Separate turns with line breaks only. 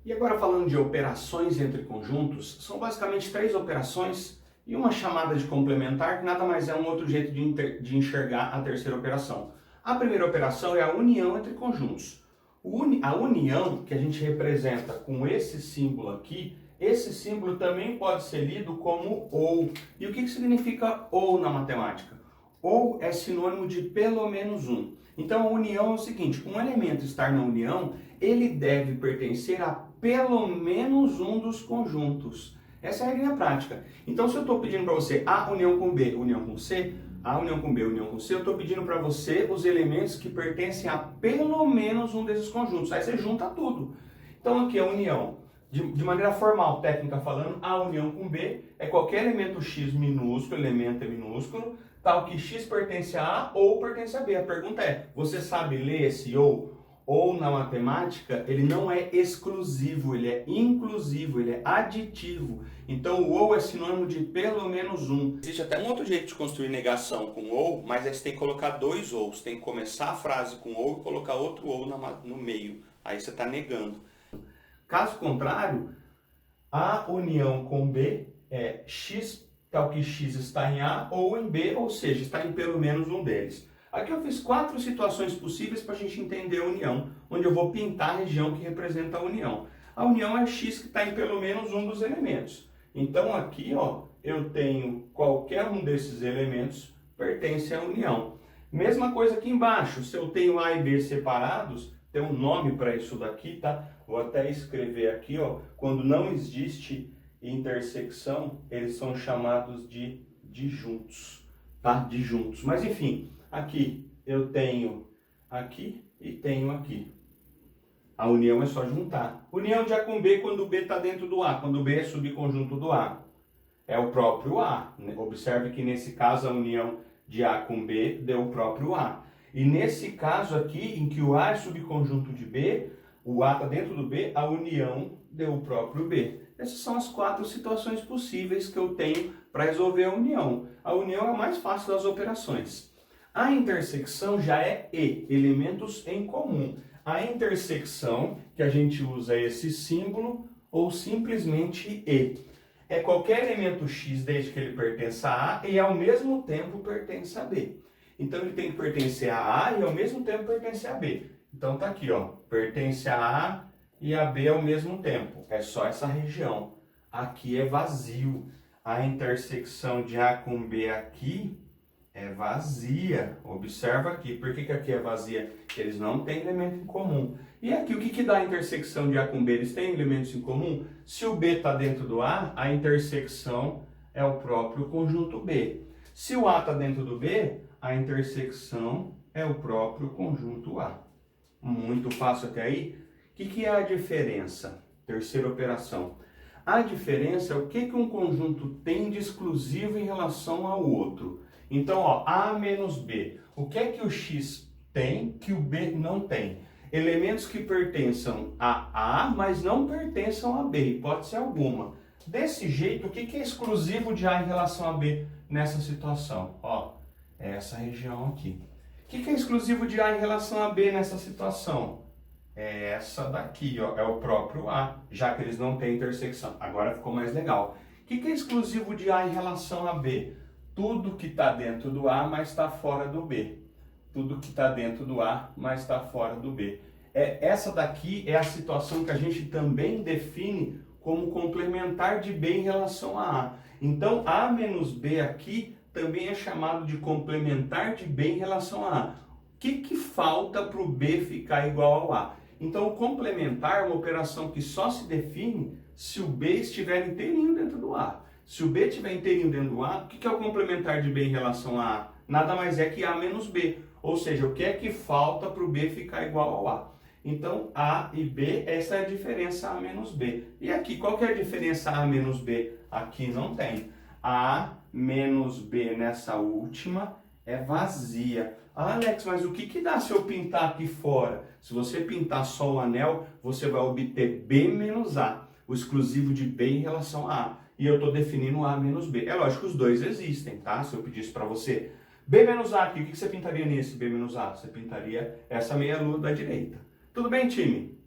E agora falando de operações entre conjuntos, são basicamente três operações e uma chamada de complementar, que nada mais é um outro jeito de enxergar a terceira operação. A primeira operação é a união entre conjuntos. A união, que a gente representa com esse símbolo aqui, esse símbolo também pode ser lido como ou. E o que significa ou na matemática? Ou é sinônimo de pelo menos um. Então a união é o seguinte, um elemento estar na união, ele deve pertencer a pelo menos um dos conjuntos. Essa é a regra prática. Então se eu estou pedindo para você A união com B, união com C, A união com B, união com C, eu estou pedindo para você os elementos que pertencem a pelo menos um desses conjuntos. Aí você junta tudo. Então aqui a união, de maneira formal, técnica falando, A união com B é qualquer elemento X minúsculo, elemento é minúsculo, tal que X pertence a A ou pertence a B. A pergunta é, você sabe ler esse ou? Ou na matemática, ele não é exclusivo, ele é inclusivo, ele é aditivo. Então o ou é sinônimo de pelo menos um. Existe até um outro jeito de construir negação com ou, mas aí você tem que colocar dois ou. Você tem que começar a frase com ou e colocar outro ou no meio. Aí você está negando. Caso contrário, A união com B é X, tal que X está em A ou em B, ou seja, está em pelo menos um deles. Aqui eu fiz 4 situações possíveis para a gente entender a união, onde eu vou pintar a região que representa a união. A união é X que está em pelo menos um dos elementos. Então aqui ó, eu tenho qualquer um desses elementos pertence à união. Mesma coisa aqui embaixo, se eu tenho A e B separados, tem um nome para isso daqui, tá? Vou até escrever aqui, ó, quando não existe intersecção, eles são chamados de disjuntos, tá? Disjuntos. Mas enfim, aqui eu tenho aqui e tenho aqui. A união é só juntar. União de A com B quando o B está dentro do A, quando o B é subconjunto do A. É o próprio A. Observe que nesse caso a união de A com B deu o próprio A. E nesse caso aqui, em que o A é subconjunto de B, o A está dentro do B, a união deu o próprio B. Essas são as 4 situações possíveis que eu tenho para resolver a união. A união é a mais fácil das operações. A intersecção já é E, elementos em comum. A intersecção, que a gente usa esse símbolo, ou simplesmente E. É qualquer elemento X desde que ele pertença a A e ao mesmo tempo pertence a B. Então ele tem que pertencer a A e ao mesmo tempo pertencer a B. Então tá aqui, ó, pertence a A e a B ao mesmo tempo. É só essa região. Aqui é vazio. A intersecção de A com B aqui é vazia. Observa aqui. Por que aqui é vazia? Eles não têm elemento em comum. E aqui, o que dá a intersecção de A com B? Eles têm elementos em comum? Se o B está dentro do a intersecção é o próprio conjunto B. Se o A está dentro do B, a intersecção é o próprio conjunto A. Muito fácil até aí. O que é a diferença? Terceira operação. A diferença é o que um conjunto tem de exclusivo em relação ao outro. Então, ó, A menos B. O que é que o X tem que o B não tem? Elementos que pertençam a A, mas não pertençam a B, hipótese alguma. Desse jeito, o que é exclusivo de A em relação a B nessa situação? Ó, é essa região aqui. O que é exclusivo de A em relação a B nessa situação? É essa daqui, ó, é o próprio A, já que eles não têm intersecção. Agora ficou mais legal. O que é exclusivo de A em relação a B? Tudo que está dentro do A, mas está fora do B. Tudo que está dentro do A, mas está fora do B. Essa daqui é a situação que a gente também define como complementar de B em relação a A. Então, A menos B aqui também é chamado de complementar de B em relação a A. O que falta para o B ficar igual ao A? Então, o complementar é uma operação que só se define se o B estiver inteirinho dentro do A. Se o B estiver inteirinho dentro do A, o que é o complementar de B em relação a A? Nada mais é que A menos B. Ou seja, o que é que falta para o B ficar igual ao A? Então, A e B, essa é a diferença A menos B. E aqui, qual que é a diferença A menos B? Aqui não tem. A menos B nessa última é vazia. Ah, Alex, mas o que dá se eu pintar aqui fora? Se você pintar só o anel, você vai obter B menos A, o exclusivo de B em relação a A. E eu estou definindo A menos B. É lógico que os dois existem, tá? Se eu pedisse para você B menos A aqui, o que você pintaria nesse B menos A? Você pintaria essa meia-lua da direita. Tudo bem, time?